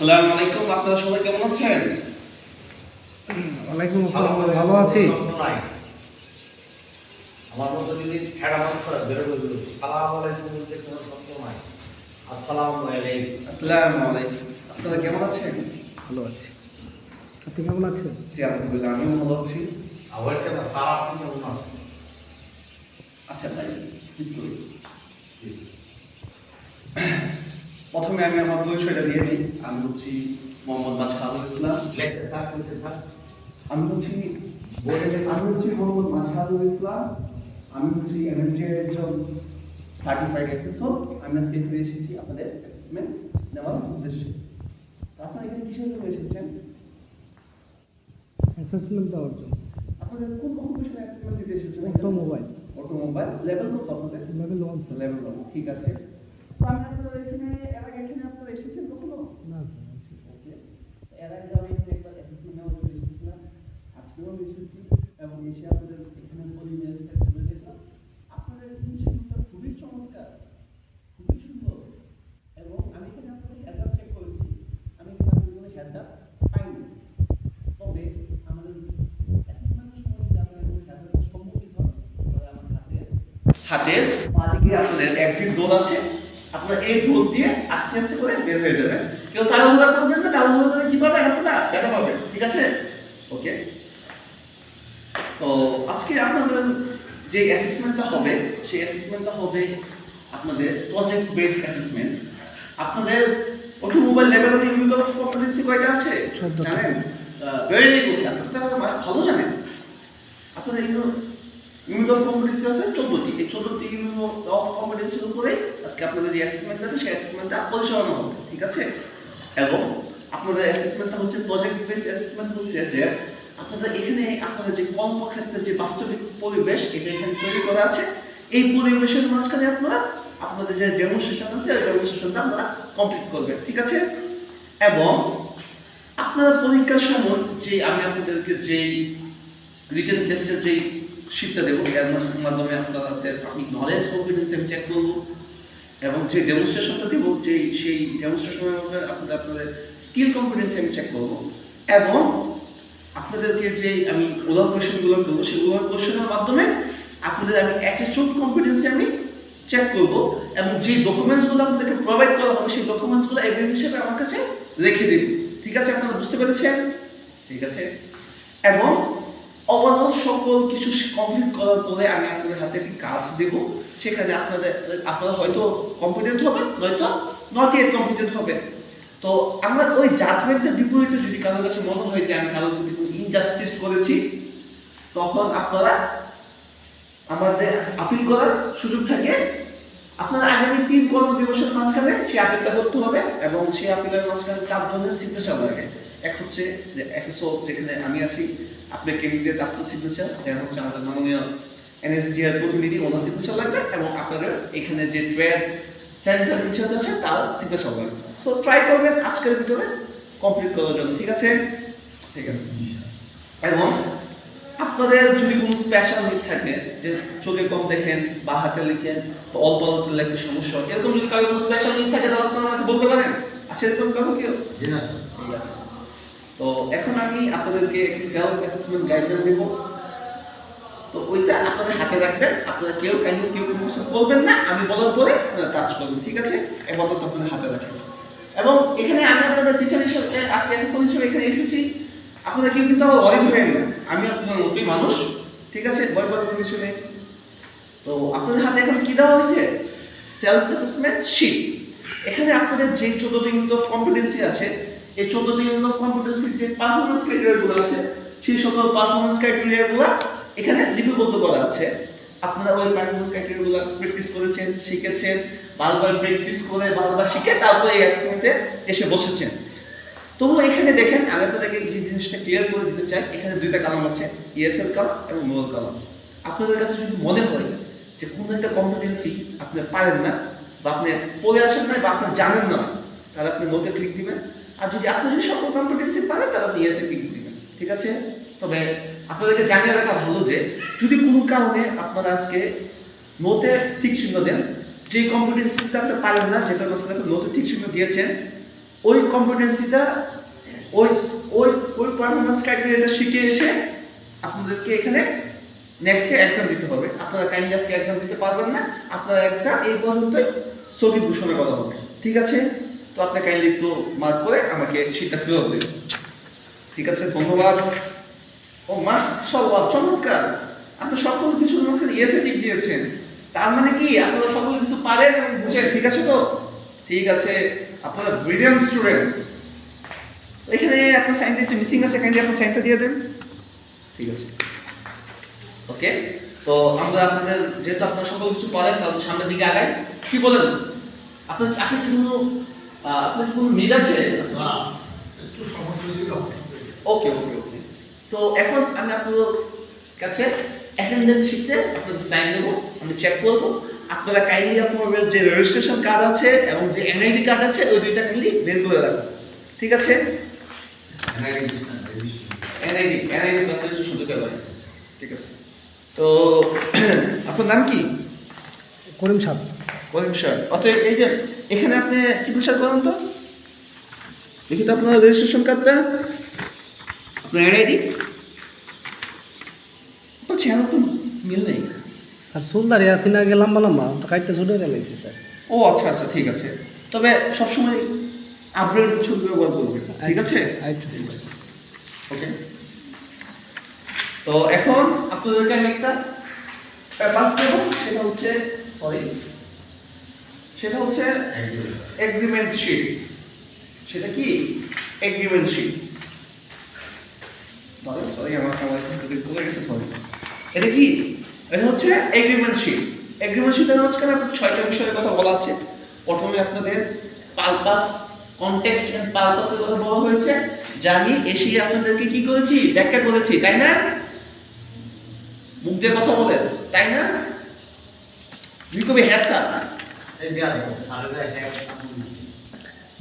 আসসালামু আলাইকুম, আপনারা সবাই কেমন আছেন? ওয়ালাইকুম আসসালাম, ভালো আছি। আমার মতো যদি ঠেড়া মানুষ বেরোবে সালাম আলাইকুম বলতে কোনো শব্দ নাই। আসসালামু আলাইকুম। আসসালামু আলাইকুম, আপনারা কেমন আছেন? ভালো আছি, আপনি কেমন আছেন? জি আলহামদুলিল্লাহ, আমিও ভালো আছি। অবশ্য না সারা আপনি কেমন আছেন? আচ্ছা তাই স্কিপ করি। প্রথমে আমি আমার পরিচয়টা দিয়ে নিই। আমি হচ্ছি মোহাম্মদ মাঝহারুল ইসলাম। লেখতে থাক লিখতে থাক। আমি হচ্ছি মোহাম্মদ মাঝহারুল ইসলাম। আমি হচ্ছি এমএসডি এর একজন সার্টিফাইড অ্যাসেসর। আমি আজকে এখানে এসেছি আপনাদের অ্যাসেসমেন্ট নেওয়ার উদ্দেশ্যে। তো আপনারা এখানে কিসের জন্য এসেছেন? অ্যাসেসমেন্ট দেওয়ার জন্য। আপনাদের কোন অকুপেশন অ্যাসেসমেন্ট দিতে এসেছেন? অটোমোবাইল অটোমোবাইল লেভেল কত আপনাদের? Level 1 sir. লেভেল 1, ঠিক আছে। তো আমি আপনাদের এখানে এর আগে এখানে আপনারা এসেছেন কখনো? না স্যার, আছি। ওকে, এর আগে আমি একবার অ্যাসেসমেন্ট নেওয়ার জন্য এসেছিলাম, আজকেও আমি এসেছি এবং এসে আপনাদের এখানে পরিবেশটা ঘুরে দেখলাম। আপনাদের ইনস্টিটিউটটা খুবই চমৎকার, খুবই সুন্দর এবং আমি এখানে আপনাদের হ্যাজার্ড চেক করেছি। আমি এখানে আপনাদের কোনো হ্যাজার্ড পাইনি। তবে আমাদের অ্যাসেসমেন্টের সময় যদি আপনারা কোনো হ্যাজার্ডের সম্মুখীন হন, তাহলে আমার হাতের বাঁদিকে আপনাদের এক্সিট ডোর আছে। আপনারা এই ডোর দিয়ে আস্তে আস্তে করে বের হয়ে যাবেন। কেউ তাড়াহুড়া করবেন না, তাড়াহুড়া করে কি পাবেন আপনারা? ব্যথা পাবেন, ঠিক আছে? ওকে, তো আজকে আপনাদের যে অ্যাসেসমেন্টটা হবে সেই অ্যাসেসমেন্টটা হবে আপনাদের প্রজেক্ট বেস অ্যাসেসমেন্ট। আপনাদের অটোমোবাইল লেভেলে ইউনিট অফ কম্পিটেন্সি কয়টা আছে 14টা। জানেন? ভেরি গুড, আপনারা ভালো জানেন। আপনাদের ইউনিট অফ কম্পিটেন্সি আছে 14টি। এই 14টি ইউনিট অফ কম্পিটেন্সির উপরে আজকে আপনাদের যে অ্যাসেসমেন্ট আছে সেই অ্যাসেসমেন্টটা পরিচালনা হবে, ঠিক আছে? এবং আপনাদের অ্যাসেসমেন্টটা হচ্ছে প্রজেক্ট বেস অ্যাসেসমেন্ট, হচ্ছে যে আপনাদের এখানে আপনাদের যে কর্মক্ষেত্রের যে বাস্তবিক পরিবেশ এটা এখানে তৈরি করা আছে। এই পরিবেশের মাঝখানে আপনারা আপনাদের যে ডেমনস্ট্রেশন আছে ওই ডেমনস্ট্রেশনটা আপনারা কমপ্লিট করবেন, ঠিক আছে? এবং আপনারা পরীক্ষার সময় যে আমি আপনাদেরকে যেই রিটেন টেস্টের যেই শীটটা দেবো এর মাধ্যমে আপনাদের আপনি নলেজ কম্পিটেন্স আমি চেক করবো এবং যে ডেমনস্ট্রেশনটা দেবো সেই ডেমনস্ট্রেশনের মধ্যে আপনাদের স্কিল কম্পিটেন্স আমি চেক করবো এবং আপনাদেরকে যে আমি ওলার কোয়েশনগুলো করবো সেই ওলার কোয়েশনের মাধ্যমে আপনাদের আমি অ্যাটিটিউড কম্পিটেন্সি আমি চেক করবো এবং যে ডকুমেন্টসগুলো আপনাদেরকে প্রোভাইড করা হবে সেই ডকুমেন্টসগুলো এভিডেন্স হিসেবে আমার কাছে রেখে দেব, ঠিক আছে? আপনারা বুঝতে পেরেছেন? ঠিক আছে। এবং ওভারঅল সকল কিছু কমপ্লিট করার পরে আমি আপনাদের হাতে একটি কাজ দেব। সেখানে আপনারা হয়তো কম্পিটেন্ট হবেন, নয়তো নট ইয়েট কম্পিটেন্ট হবেন। তো আমরা ওই জাজমেন্টের বিপরীতে যদি কারোর কাছে মনে হয় যে আমি কারোর প্রতি কোনো ইনজাস্টিস করেছি, তখন আপনারা আমাদের আপিল করার সুযোগ থাকে। আপনারা আগামী 3 কর্মদিবসের মাঝখানে সেই আপিলটা করতে হবে এবং সেই আপিলের মাঝখানে 4 ধরনের সিগনেচার লাগে। এক হচ্ছে যে এসএসও যেখানে আমি আছি, আপনার ক্যান্ডিডেট আপনার সিগনেচার, দেন হচ্ছে আমাদের মাননীয় এনএসডি এর প্রতিনিধি ওনার সিগনেচার লাগবে এবং আপনাদের এখানে যে ট্রেড সেন্টার ইনচার্জ আছে তার সিগনেচার লাগবে। সো ট্রাই করবেন আজকের ভিতরে কমপ্লিট করার জন্য, ঠিক আছে? ঠিক আছে। এবং আপনাদের যদি কোনো স্পেশাল নিড থাকে, যে চোখে কম দেখেন বা হাতে লিখেন বা অল্প অল্প লিখতে সমস্যা হয়, এরকম যদি কারো কোনো স্পেশাল নিড থাকে তাহলে আপনারা আমাকে বলতে পারেন। আছে এরকম কারো কেউ? জি না স্যার। ঠিক আছে। তো এখন আমি আপনাদেরকে একটি সেলফ অ্যাসেসমেন্ট গাইডলাইন দেব। তো ওইটা আপনাদের হাতে রাখবেন। আপনারা কেউ কোনো কিছু বলবেন না, আমি বলার পরে আপনারা কাজ করবেন, ঠিক আছে? এবার তো আপনাদের হাতে রাখেন। এবং এখানে আমি আপনাদের টিচার হিসেবে আজকে অ্যাসেসর হিসেবে এখানে এসেছি। আপনারা কেউ কিন্তু আবার অরিড হয়ে না, আমি আপনার মতোই মানুষ, ঠিক আছে? ভয় পাওয়ার কোনো কিছু নেই। তো আপনাদের হাতে এখন কি দেওয়া হয়েছে? Self assessment sheet. এখানে আপনাদের যে 14টি ইউনিট অফ কম্পিটেন্সি আছে, এই 14টি ইউনিট অফ কম্পিটেন্সির যে পারফরম্যান্স ক্রাইটেরিয়াগুলো আছে সেই সকল পারফরম্যান্স ক্রাইটেরিয়াগুলো এখানে লিপিবদ্ধ করা আছে। আপনারা ওই পারফরম্যান্স ক্রাইটেরিয়াগুলো প্র্যাকটিস করেছেন, শিখেছেন, বারবার প্র্যাকটিস করে বারবার শিখে তারপরে এই অ্যাসেসমেন্টে এসে বসেছেন। তবু এখানে দেখেন, আমি আপনাদেরকে এই জিনিসটা ক্লিয়ার করে দিতে চাই। এখানে 2টা কলাম আছে, ইএসএল কলাম এবং নোর কলাম। আপনাদের কাছে যদি মনে হয় যে কোনো একটা কম্পিটেন্সি আপনি পারেন না বা আপনি পড়ে আসেন না বা আপনি জানেন না, তাহলে আপনি নোটে ক্লিক দিবেন। আর আপনি যদি সকল কম্পিটেন্সি পারেন তাহলে আপনি ইএসএল ক্লিক দিবেন, ঠিক আছে? তবে আপনাদেরকে জানিয়ে রাখা ভালো যে যদি কোনো কারণে আপনারা আজকে নোটে ঠিক চিহ্ন দেন, যে কম্পিটেন্সিটা আপনি পারেন না, যেটা আপনি নোটে ঠিক চিহ্ন দিয়েছেন, ওই কম্পিটেন্সিটা ওই ওই ওই পারফরমেন্স ক্রাইটেরিয়াটা শিখে এসে আপনাদেরকে এখানে নেক্সট এক্সাম দিতে হবে। আপনারা কাইন্ডলি আজকে এক্সাম দিতে পারবেন না, আপনার এক্সাম এই পর্যন্তই স্থগিত ঘোষণা করা হবে, ঠিক আছে? তো আপনি কাইন্ডলি একটু মার্ক করে আমাকে সেটা ফেরত দেবেন, ঠিক আছে? ধন্যবাদ। ও মাশাআল্লাহ, চমৎকার, আপনি সকল কিছুর মাঝখানে ইয়েসে টিক দিয়েছেন, তার মানে কি আপনারা সকল কিছু পারেন এবং বুঝেন, ঠিক আছে? তো ঠিক আছে, আপনারা ব্রিলিয়ান্ট স্টুডেন্ট। এখানে আপনার সাইনটা একটু মিসিং আছে, কাইন্ডলি আপনার সাইনটা দিয়ে দেন, ঠিক আছে? ওকে, তো আমরা আপনাদের যেহেতু আপনারা সকল কিছু পারেন তাহলে সামনের দিকে আগাই। কি বলেন? আপনার আপনি কি কোনো আপনার কি কোনো মিল আছে? একটু সমস্যা ছিল। ওকে ওকে ওকে, তো এখন আমি আপনাদের কাছে অ্যাটেন্ডেন্স শিটে আপনাদের সাইন নেব, আমি চেক করব। আপনারা কাইন্ডলি আপনাদের যে রেজিস্ট্রেশন কার্ড আছে এবং যে এনআইডি কার্ড আছে ওই দুইটা কাইন্ডলি বের করে রাখুন, ঠিক আছে? এনআইডি প্লাস রেজিস্ট্রেশন দুটো করে, ঠিক আছে? তো আপনার নাম কি? করিম সাহেব। করিম স্যার। আচ্ছা, এই যে এখানে আপনি সিগনেচার করুন তো, দেখি তো আপনার রেজিস্ট্রেশন কার্ডটা, আপনার এনআইডি। আপনার চেহারা তো মিল নেই। স্যার চুলদারি আছি না, আগে লম্বা লম্বা, তো কাটতে ছোটো হয়ে গেছি স্যার। ও আচ্ছা আচ্ছা, ঠিক আছে, তবে সবসময় আপডেট ছবি ব্যবহার করবে, ঠিক আছে? আচ্ছা স্যার। ওকে, তো এখন আপনাদেরকে আমি একটা পেপার দেবো, সেটা হচ্ছে এগ্রিমেন্ট শিট। সেটা কি? Agreement sheet. সরি, আমার ভুলে গেছে। এটা কি? এটা হচ্ছে এগ্রিমেন্ট শিট। এগ্রিমেন্ট শিটের মাঝখানে আপনার 6টা বিষয়ের কথা বলা আছে। প্রথমে আপনাদের পারপাস, কনটেক্সট এন্ড পারপাসের কথা বলা হয়েছে, যা আমি এসে আপনাদেরকে কি করেছি, ব্যাখ্যা করেছি, তাই না? মুখ দিয়ে কথা বলেন, তাই না? তুমি কবি হ্যাঁ স্যার?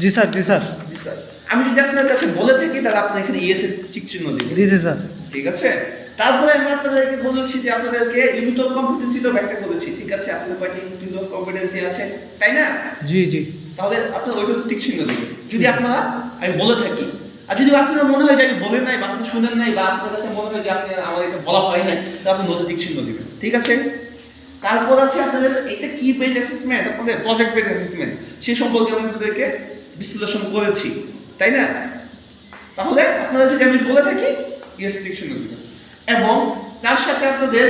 জি স্যার, জি স্যার। জি স্যার। আমি যদি আপনার কাছে বলে থাকি তাহলে আপনি এখানে ইয়েস এর টিক চিহ্ন দিবেন, জি স্যার। ঠিক আছে? তারপরে আমি আপনাদেরকে বলেছি যে আপনাদেরকে ইউনিট অফ কম্পিটেন্সি তো ব্যাখ্যা করেছি, ঠিক আছে? আপনাদের কয়টা ইউনিট অফ কম্পিটেন্সি আছে, তাই না? জি জি। তাহলে আপনারা ওইটা টিক চিহ্ন দিবেন যদি আপনারা আমি বলে থাকি। আর যদি আপনার মনে হয় যে আমি বলেন নাই বা আপনি শুনেন নাই বা আপনার কাছে মনে হয় যে আপনি আমার এটা বলা হয় নাই, তাহলে আপনি নোটে টিক চিহ্ন দিবেন, ঠিক আছে? তারপর আছে আপনাদের এটা কি বেজ অ্যাসেসমেন্ট, আপনাদের প্রজেক্ট বেজ অ্যাসেসমেন্ট, সেই সম্পর্কে আমি আপনাদেরকে বিশ্লেষণ করেছি, তাই না? তাহলে আপনারা যদি আমি বলে থাকি ইয়েস টিক চিহ্ন দিবেন। এবং তার সাথে আপনাদের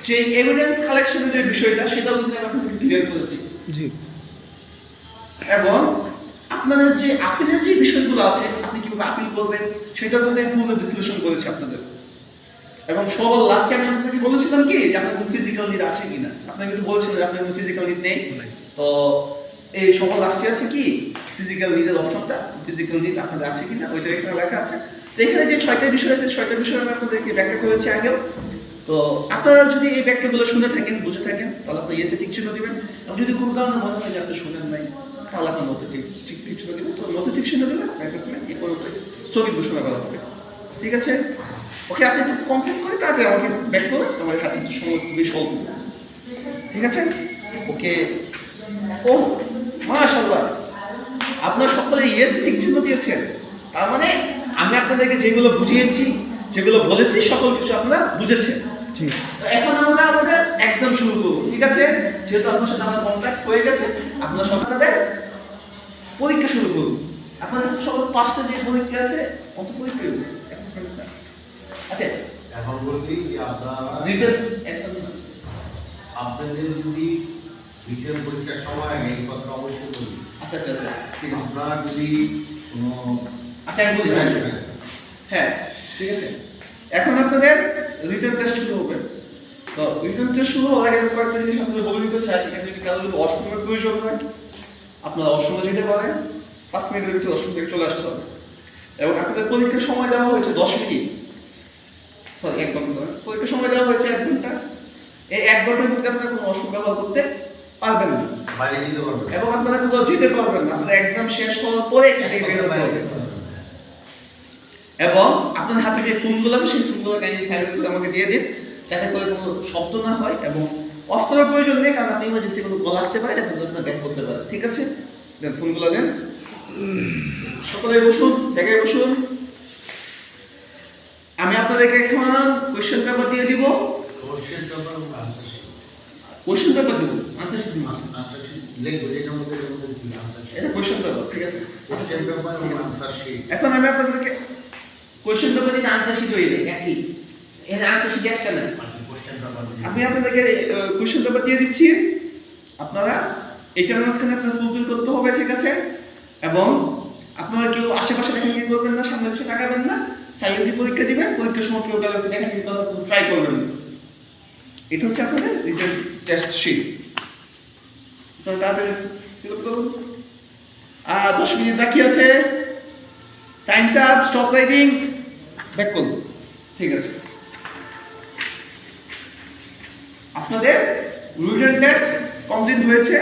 যে এভিডেন্স কালেকশনের যে বিষয়টা সেটাও কিন্তু আমি আপনাদের ক্লিয়ার করেছি। জি। এবং আপনাদের যে আপিলের যে বিষয়গুলো আছে, আপনি কিভাবে আপিল করবেন সেটাও কিন্তু আমি পুরো বিশ্লেষণ করেছি আপনাদের। এবং সবার লাস্টে আমি আপনাকে বলেছিলাম কি যে আপনার কোনো ফিজিক্যাল নিড আছে কিনা, আপনাকে কিন্তু বলেছিলেন যে আপনার কোনো ফিজিক্যাল নিড নেই। তো এই সবার লাস্টে আছে কি ফিজিক্যাল নিডের অপশনটা, ফিজিক্যাল নিড আপনাদের আছে কিনা ওইটা এখানে লেখা আছে। তো এখানে যে 6টা বিষয় আছে, 6টা বিষয় আমি আপনাদেরকে ব্যাখ্যা করেছি আগেও। তো আপনারা যদি এই ব্যাখ্যাগুলো শুনে থাকেন, বুঝে থাকেন, তাহলে আপনি ইয়েসে টিক চিহ্ন দিবেন। এবং যদি কোনো কারণে মনে হয় যে আপনি শুনেন নাই, তাহলে আপনার নোটে টিক চিহ্ন দিবেন। তো নোটে টিক চিহ্ন দিবেন, অ্যাসেসমেন্ট এই পর্যন্ত স্থগিত ঘোষণা করা হবে, ঠিক আছে? ওকে, আপনি একটু কমপ্লিট করে তারপরে আমাকে ব্যাক করুন, আমার হাতে একটু সময় খুবই স্বল্প, ঠিক আছে? ওকে। ও মাশাআল্লাহ, আপনারা সকলে ইয়েস টিক চিহ্ন দিয়েছেন, তার মানে আমি আপনাদেরকে যেগুলো বুঝিয়েছি, যেগুলো বলেছি, সকল কিছু আপনারা বুঝেছেন। জি। তো এখন আমরা আমাদের এক্সাম শুরু করব, ঠিক আছে? যেহেতু আপনার সাথে আমার কন্ট্যাক্ট হয়ে গেছে, আপনারা সকালে পরীক্ষা শুরু করুন। আপনাদের সকল 5টা যে পরীক্ষা আছে, কত পরীক্ষা হবে অ্যাসেসমেন্টটা? আচ্ছা, এখন বলছি যে আপনারা রিটেন এক্সাম আপনাদের যদি রিটেন পরীক্ষার সময় আগে এই কথা অবশ্যই বলুন। আচ্ছা আচ্ছা আচ্ছা, ঠিক আছে। আপনারা যদি কোনো আচ্ছা, আমি বলি হ্যাঁ, ঠিক আছে। এখন আপনাদের রিটেন টেস্ট শুরু হবে। তো রিটেন টেস্ট শুরু হওয়ার আগে আমি কয়েকটা জিনিস আপনাদের বলে দিতে চাই। এখানে যদি কারো যদি ওয়াশরুমের প্রয়োজন হয়, আপনারা ওয়াশরুমে যেতে পারেন, 5 মিনিটের ভিতরে ওয়াশরুম থেকে চলে আসতে হবে। এবং আপনাদের পরীক্ষার সময় দেওয়া হয়েছে 10 মিনিট, সরি 1 ঘন্টা। পরীক্ষার সময় দেওয়া হয়েছে 1 ঘন্টা। এই 1 ঘন্টার ভিতরে আপনারা কোনো ওয়াশরুম ব্যবহার করতে পারবেন না, বাইরে যেতে পারবেন এবং আপনারা কোথাও যেতে পারবেন না। আপনাদের এক্সাম শেষ হওয়ার পরে এখান থেকে বের হতে হবে। এবং আপনাদের হাতে যে ফোনগুলো আছে সেই ফোনগুলো কাইন্ডলি সাইলেন্ট করে আমাকে দিয়ে দিন, যাতে করে কোনো শব্দ না হয়। এবং অফ করার প্রয়োজন নেই, কারণ আপনি ইমার্জেন্সি কোনো কল আসতে পারে, যাতে আপনারা ব্যাক করতে পারেন, ঠিক আছে? দেন ফোনগুলো দেন। সকলে বসুন, জায়গায় বসুন। আমি আপনাদেরকে এখন কোয়েশ্চেন পেপার দিয়ে দিব। কোশ্চেন পেপার এবং আনসার শিট। কোয়েশ্চেন পেপার দিব, আনসার শিট দিব। আনসার শিট লিখবো যেটার মধ্যে কি আনসার শিট। এটা কোয়েশ্চেন পেপার, ঠিক আছে। কোশ্চেন পেপার এবং আনসার শিট। এখন আমি আপনাদেরকে কোয়েশ্চেন পেপার দিন আনসার শিট হইবে একই। এর আনসার শিট এক্সট্রা না। আচ্ছা কোশ্চেন পেপার দিয়ে আমি আপনাদেরকে কোয়েশ্চেন পেপার দিয়ে দিচ্ছি। আপনারা এইটার মাঝখানে আপনারা ফুলফিল করতে হবে, ঠিক আছে? এবং আপনারা কেউ আশেপাশে দেখা কি করবেন না, সামনে পিছনে তাকাবেন না। সাইলেন্টলি পরীক্ষা দিবেন, পরীক্ষার সময় কেউ কাছে দেখা কি ট্রাই করবেন না। এটা হচ্ছে আপনাদের রিটেন টেস্ট শিট। তো তাড়াতাড়ি ফিল আপ করুন। 10 মিনিট বাকি আছে। Times up, stop writing, back করুন। ঠিক আছে, আপনাদের রিটেন টেস্ট কমপ্লিট হয়েছে।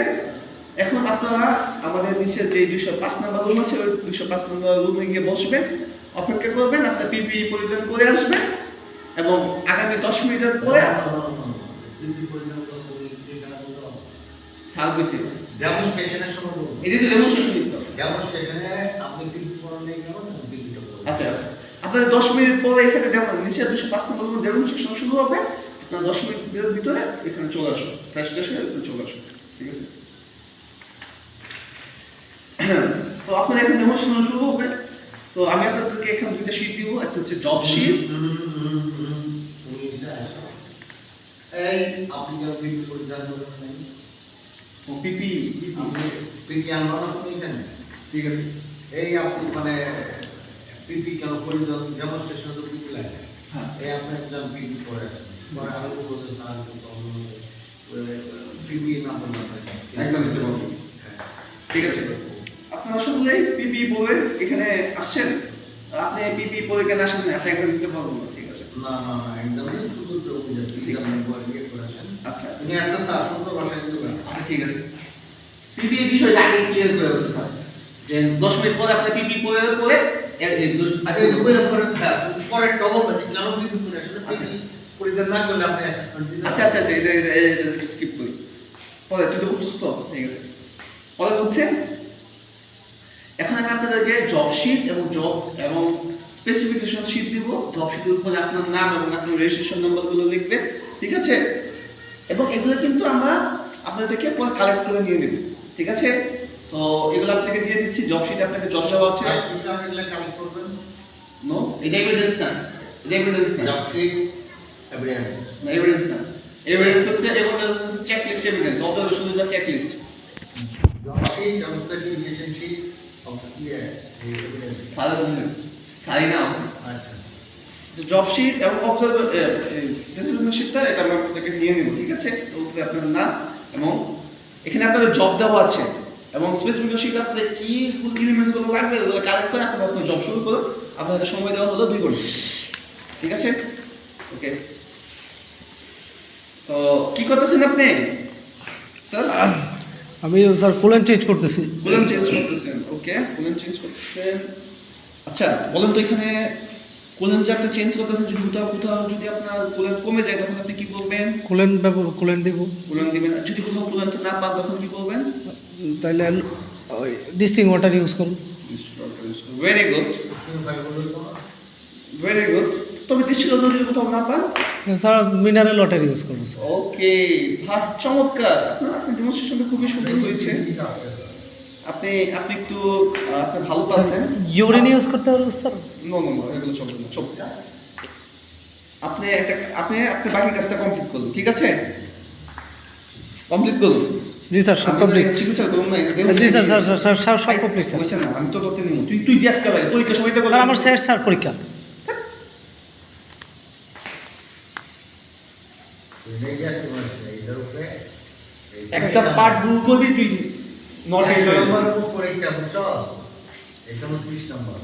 এখন আপনারা আমাদের নিচে যে 205 নম্বর রুম আছে, ওই 205 নম্বর রুমে গিয়ে বসবেন, অপেক্ষা করবেন। আপনার পিপিই পরিধান করে আসবেন এবং আগামী 10 মিনিটের পরে পিপি পরিধান করতে এই কারণে সার্ভিসে ডেমনস্ট্রেশনের সময় বলবো। এটা তো ডেমনস্ট্রেশন দিতে হবে। ডেমনস্ট্রেশনে আপনি পিপি পড়ান নেই কেন পিপিটা পড়ান। আচ্ছা আচ্ছা, আপনাদের 10 মিনিট পরে এখানে নিচে 205 নম্বর রুমে ডেমনস্ট্রেশন শুরু হবে। আপনারা 10 মিনিটের ভিতরে এখানে চলে আসুন, ফ্রেশ হয়ে এখানে চলে আসুন, ঠিক আছে? তো আপনাদের এখন ডেমনস্ট্রেশন শুরু হবে। তো আমি আপনাদেরকে এখানে দুইটা শীট দিব, একটা হচ্ছে জব শীট। তুমি এসে আসো। এই আপনি কেন পিপি পরিধান করেন নাই? ও পিপি, আপনি পিপি আনলো না তুমি এখানে? ঠিক আছে। এই আপনি মানে পিপি কেন পরিধান ডেমনস্ট্রেশনে তো পিপি লাগে। হ্যাঁ, এই আপনি একজন পিপি পরে আসেন। পরে আরো বলতে স্যার পিপি না বললাম একদম দিতে পারবো। হ্যাঁ ঠিক আছে, আপনারা সকলেই পিপি পরে এখানে আসছেন। আপনি পিপি পরে কেন আসেন না, আপনি একদম দিতে পারবো না, ঠিক আছে? না না না একদম শুধু তো অভিযান পিপি আপনি পরে গিয়ে করে আসেন। আচ্ছা আচ্ছা তুমি আসতে স্যার সুন্দর ভাষায় দিবেন। আচ্ছা, ঠিক আছে। পিপি এর বিষয়টা আগে ক্লিয়ার করে হচ্ছে স্যার, যে 10 মিনিট পরে আপনি পিপি পরে আচ্ছা এই দুপুরে পরে হ্যাঁ পরে ডবল বাজে কেন পিপি পরে আসলে আচ্ছা। পিপি পরিধান না করলে আপনি অ্যাসেসমেন্ট দিতে আচ্ছা আচ্ছা, এটা স্কিপ করি। পরে তুই তো বুঝছিস তো, ঠিক আছে? পরে হচ্ছে এখন আমি আপনাদেরকে জব শিট এবং স্পেসিফিকেশন শিট দিব। জব শিটের উপরে আপনার নাম এবং আপনার রেজিস্ট্রেশন নাম্বারগুলো লিখবেন, ঠিক আছে? এবং এগুলো কিন্তু আমরা আপনাদেরকে পরে কালেক্ট করে নিয়ে নেব, ঠিক আছে? তো এগুলো আপনাকে দিয়ে দিচ্ছি। জব শিটে আপনাকে জব দেওয়া আছে। আপনি কাম এগুলা কালেক্ট করবেন। নো, এটা এভিডেন্স না, এটা এভিডেন্স না, জব শিট এভিডেন্স না এভিডেন্স না। এভিডেন্স হচ্ছে checklist evidence, observation is checklist. Job sheet এবং স্পেসিফিকেশন শিট অফ এভিডেন্স সারি না আছে। আচ্ছা জব শিট এবং স্পেসিফিকেশন শিটটা এটা আমরা আপনাদেরকে নিয়ে নেব, ঠিক আছে? ওকে আপনার নাম এবং এখানে আপনাদের জব দেওয়া আছে এবং স্পেসিফিকেশন শিট আপনাদের কি এলিমেন্টসগুলো লাগবে ওগুলো কালেক্ট করে আপনারা আপনার জব শুরু করুন। আপনাদের সময় দেওয়া হলো 2 ঘন্টা, ঠিক আছে? ওকে, তো কি করতেছেন আপনি স্যার? আমি স্যার কুলেন্ট চেঞ্জ করতেছি। কুলেন্ট চেঞ্জ করতেছেন, ওকে, কুলেন্ট চেঞ্জ করতেছেন। আচ্ছা বলেন তো, এখানে কুলেন্ট যে আপনি চেঞ্জ করতেছেন, যদি কোথাও যদি আপনার কুলেন্ট কমে যায় তখন আপনি কি করবেন? কুলেন্ট দিব। কুলেন্ট দিবেন। আর যদি কোথাও কুলেন্ট না পান তখন কি করবেন? তাইলে ওই ডিস্টিং ওয়াটার ইউজ করুন। Very good, very good. তবে দৃষ্টিগত যদি কোথাও না পান, স্যার মিনারেল ওয়াটার ইউজ করবো স্যার। ওকে, ভাব চমৎকার। আপনার ডেমনস্ট্রেশনটা খুবই সুন্দর হয়েছে। আপনি একটু আপনি ভালো পাচ্ছেন। ইউরিন ইউজ করতে পারবো স্যার? নো নো নো, এগুলো চলবে না, চলবে না। আপনি বাকি কাজটা কমপ্লিট করুন, ঠিক আছে? কমপ্লিট করুন। জি স্যার সব কমপ্লিট। চিকিৎসা করুন না। জি স্যার সব কমপ্লিট স্যার। বলছেন না, আমি তো করতে নিব। তুই ডেস্ক লাগে পরীক্ষা সময়টা করবি। স্যার আমার স্যার পরীক্ষা। একটা পার্ট ভুল করবি তুই নট নম্বর পরীক্ষা বুঝছো এখানে 30 নম্বর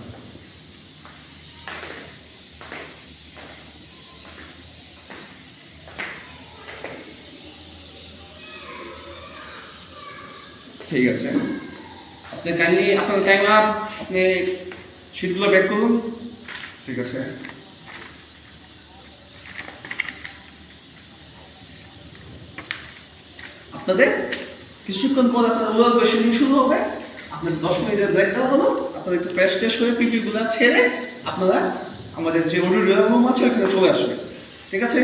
ঠিক আছে। আপনি কাইন্ডলি আপনার টাইম আপ, আপনি শীটগুলো ব্যাক করুন, ঠিক আছে? আপনাদের কিছুক্ষণ পর আপনার ওরাল কোয়েশ্চেনিং শুরু হবে। আপনার 10 মিনিটের ব্রেক দেওয়া হলো, আপনারা একটু ফ্রেশ ট্রেশ হয়ে পিপিগুলো ছেড়ে আপনারা আমাদের যে অডিটোরিয়াম রুম আছে ওখানে চলে আসবেন, ঠিক আছে?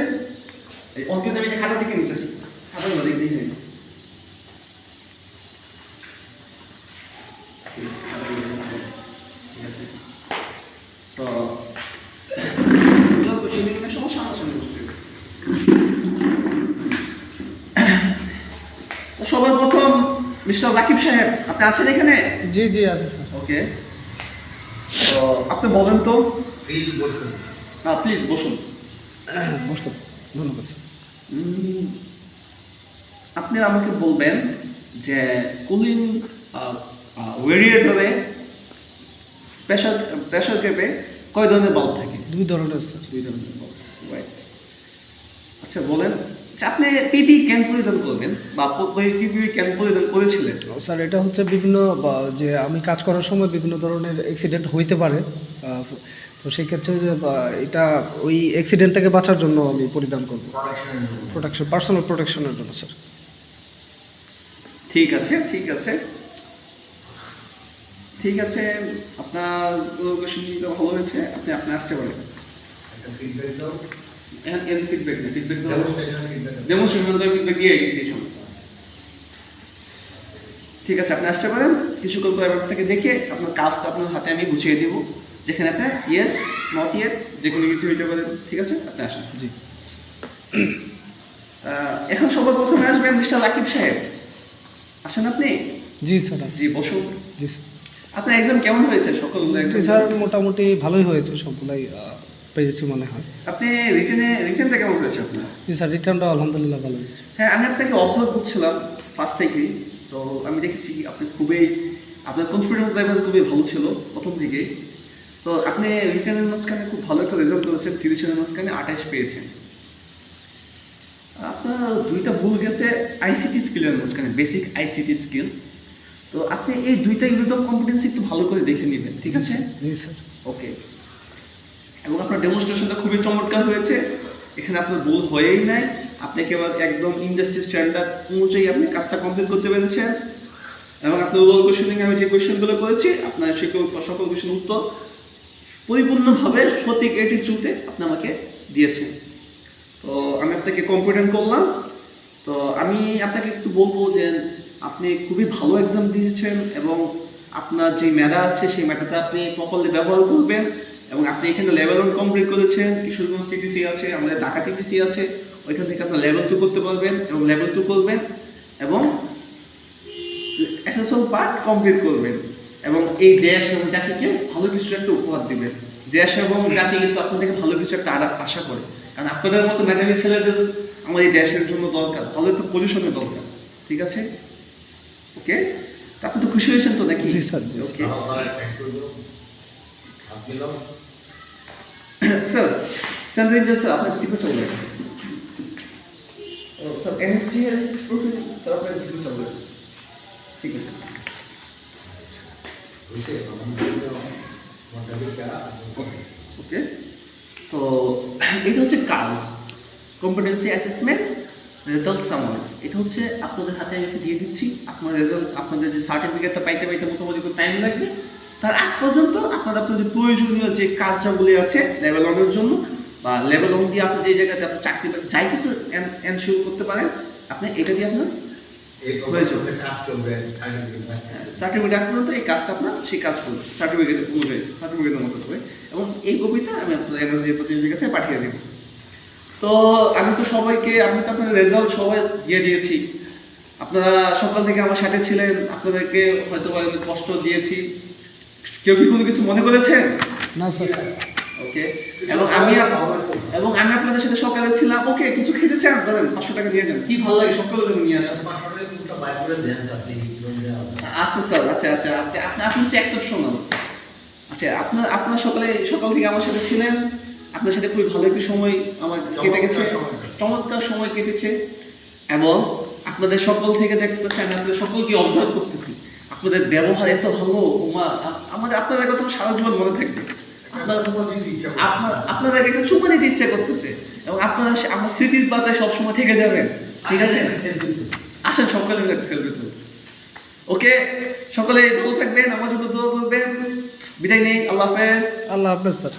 এই অঙ্কিত আমি যে খাতা দিকে নিতেছি, খাতার মধ্যে দেখে নিতেছি। ঠিক আছে, তো কোশ্চেনিংয়ের সমস্যা আমার সঙ্গে বুঝতে হবে। তো সবার প্রথম মিস্টার রাকিব সাহেব, আপনি আছেন এখানে? জি জি আছে স্যার। ওকে, তো আপনি বলেন তো। প্লিজ বসুন। প্লিজ বসুন। বসলাম স্যার, ধন্যবাদ স্যার। আপনি আমাকে বলবেন যে কুলিং ভেরিয়েবলে স্পেশাল প্রেসার গ্যাপে কয় ধরনের বাল্ব থাকে? 2 ধরনের স্যার। 2 ধরনের বাল্ব, রাইট। আচ্ছা বলেন যে আপনি পিপি কেন পরিধান করবেন বা পিপি কেন পরিধান করেছিলেন? স্যার এটা হচ্ছে বিভিন্ন যে আমি কাজ করার সময় বিভিন্ন ধরনের অ্যাক্সিডেন্ট হইতে পারে, তো সেই ক্ষেত্রে যে এটা ওই অ্যাক্সিডেন্ট থেকে বাঁচার জন্য আমি পরিধান করব, প্রোটেকশন, পার্সোনাল প্রোটেকশনের জন্য স্যার। ঠিক আছে, ঠিক আছে, ঠিক আছে, আপনার কোশ্চেনটা ভালো হয়েছে, আপনি আসতে পারেন। একটা ফিডব্যাক দাও। এর ফিডব্যাক নেই, ফিডব্যাক দাও, ডেমনস্ট্রেশন ফিডব্যাক। ডেমনস্ট্রেশন তো ফিডব্যাক দিয়ে গেছি এই সময়। ঠিক আছে, আপনি আসতে পারেন। কিছুক্ষণ পর আপনাকে দেখে আপনার কাজটা আপনার হাতে আমি গুছিয়ে দেবো, যেখানে আপনি ইয়েস নট ইয়েট যে কোনো কিছু হইতে পারেন। ঠিক আছে, আপনি আসেন। জি এখন সবার প্রথমে আসবেন মিস্টার রাকিব সাহেব, আসেন আপনি। জি স্যার আছে। জি বসুন। জি স্যার। আপনার এক্সাম কেমন হয়েছে? সকলগুলো জি এক্সাম স্যার মোটামুটি ভালোই হয়েছে, সবগুলাই পেয়েছি মনে হয়। আপনি রিটেনটা কেমন হয়েছে আপনার? জি স্যার, রিটার্নটা আলহামদুলিল্লাহ ভালো হয়েছে। হ্যাঁ, আমি আপনাকে অবজার্ভ করছিলাম ফার্স্ট থেকেই, তো আমি দেখেছি আপনি আপনার কনফিডেন্স লেভেল খুবই ভালো ছিল প্রথম থেকেই। তো আপনি রিটেনের মাঝখানে খুব ভালো একটা রেজাল্ট করেছেন, 30-এর মাঝখানে 28 পেয়েছেন। আপনার 2টা ভুল গেছে আইসিটি স্কিলের মাঝখানে, বেসিক আইসিটি স্কিল। তো আপনি এই 2টা ইউনিট অফ কম্পিটেন্সি একটু ভালো করে দেখে নেবেন, ঠিক আছে? জি স্যার। ওকে, এবং আপনার ডেমনস্ট্রেশনটা খুবই চমৎকার হয়েছে, এখানে আপনার ভুল হয়েই নাই। আপনি কেবল একদম ইন্ডাস্ট্রি স্ট্যান্ডার্ড অনুযায়ী আপনি কাজটা কমপ্লিট করতে পেরেছেন, এবং আপনার ওভাল কোশ্চেনিং আমি যে কোয়েশ্চেনগুলো করেছি আপনার সকল কোয়েশ্চেন উত্তর পরিপূর্ণভাবে সঠিক অ্যাটিটিউডে আপনি আমাকে দিয়েছেন। তো আমি আপনাকে কম্পিটেন্ট করলাম। তো আমি আপনাকে একটু বলবো যে আপনি খুবই ভালো এক্সাম দিয়েছেন, এবং আপনার যে ম্যাথা আছে সেই ম্যাথাটা আপনি প্রপারলি ব্যবহার করবেন, এবং আপনি এখানে লেভেল 1 কমপ্লিট করেছেন, কিশোরগঞ্জ টিটিসি আছে, আমাদের ঢাকা টিটিসি আছে, ওইখান থেকে আপনার লেভেল 2 করতে পারবেন এবং লেভেল 2 করবেন, এবং এসএসএল পার্ট কমপ্লিট করবেন, এবং এই দেশ এবং জাতিকে ভালো কিছু একটা উপহার দিবেন। দেশ এবং জাতি কিন্তু আপনার থেকে ভালো কিছু একটা আশা করে, কারণ আপনাদের মতো মেধাবী ছেলেদের আমার এই দেশের জন্য দরকার, ভালো একটা পজিশনের দরকার, ঠিক আছে? ওকে, আপনি তো খুশি হয়েছেন তো নাকি? জি স্যার, জি okay sir. Sir ranger sir আপনাকে সিকিউরিটি বলবেন। ও স্যার এনএসটিএস প্রফিল স্যার আপনাকে সিকিউরিটি বলবেন। ঠিক আছে স্যার। ওকে, তো এটা হচ্ছে কাজ কম্পিটেন্সি অ্যাসেসমেন্ট রেজাল্ট সামারি। এটা হচ্ছে আপনাদের হাতে আমি দিয়ে দিচ্ছি। আপনার রেজাল্ট, আপনাদের যে সার্টিফিকেটটা পাইতে মোটামুটি টাইম লাগবে। তার আগ পর্যন্ত আপনাদের প্রয়োজনীয় যে কাজগুলি আছে লেভেল 1-এর জন্য, বা লেভেল 1 দিয়ে আপনি যে জায়গাতে আপনি চাকরি যাই কিছু এনশিওর করতে পারেন, আপনি এটা দিয়ে আপনার হয়ে যাবে। সার্টিফিকেট পর্যন্ত এই কাজটা আপনার সেই কাজ করবে সার্টিফিকেট অনুযায়ী, সার্টিফিকেটের মতো করে, এবং এই কপিটা আমি আপনার এনার্জি প্রতিনিধির কাছে পাঠিয়ে দেবো। তো আমি তো আপনাদের রেজাল্ট সবাই দিয়ে দিয়েছি। আপনারা সকাল থেকে আমার সাথে ছিলেন, আপনাদেরকে হয়তো কষ্ট দিয়েছি, কেউ কি কোনো কিছু মনে করেছেন? না স্যার। ওকে, এবং আমি আপনাদের সাথে সকালে ছিলাম। ওকে, কিছু খেতে চান? ধরেন 500 টাকা দিয়ে যান, কি ভালো লাগে সকালের জন্য নিয়ে আসেন। আচ্ছা স্যার, আচ্ছা আপনি হচ্ছে এক্সেপশনাল। আচ্ছা, আপনার সকাল থেকে আমার সাথে ছিলেন, আপনার সাথে খুবই ভালো একটি সময় আমার কেটে গেছে, চমৎকার সময় কেটেছে, এবং আপনাদের সকল থেকে দেখতে পাচ্ছি, আমি আপনাদের সকলকে অবজার্ভ করতেছি, আপনাদের ব্যবহার এত ভালো, আপনাদের কথা সারা জীবন মনে থাকবে। আপনারা একটা চুমা দিতে ইচ্ছা করতেছে, এবং আপনারা আমার স্মৃতির পাতায় সবসময় থেকে যাবেন, ঠিক আছে? আসেন সকালে সেলফি তুলুন। ওকে, সকলে ভালো থাকবেন, আমার জন্য দোয়া করবেন। বিদায় নেই, আল্লাহ হাফেজ। আল্লাহ হাফেজ স্যার।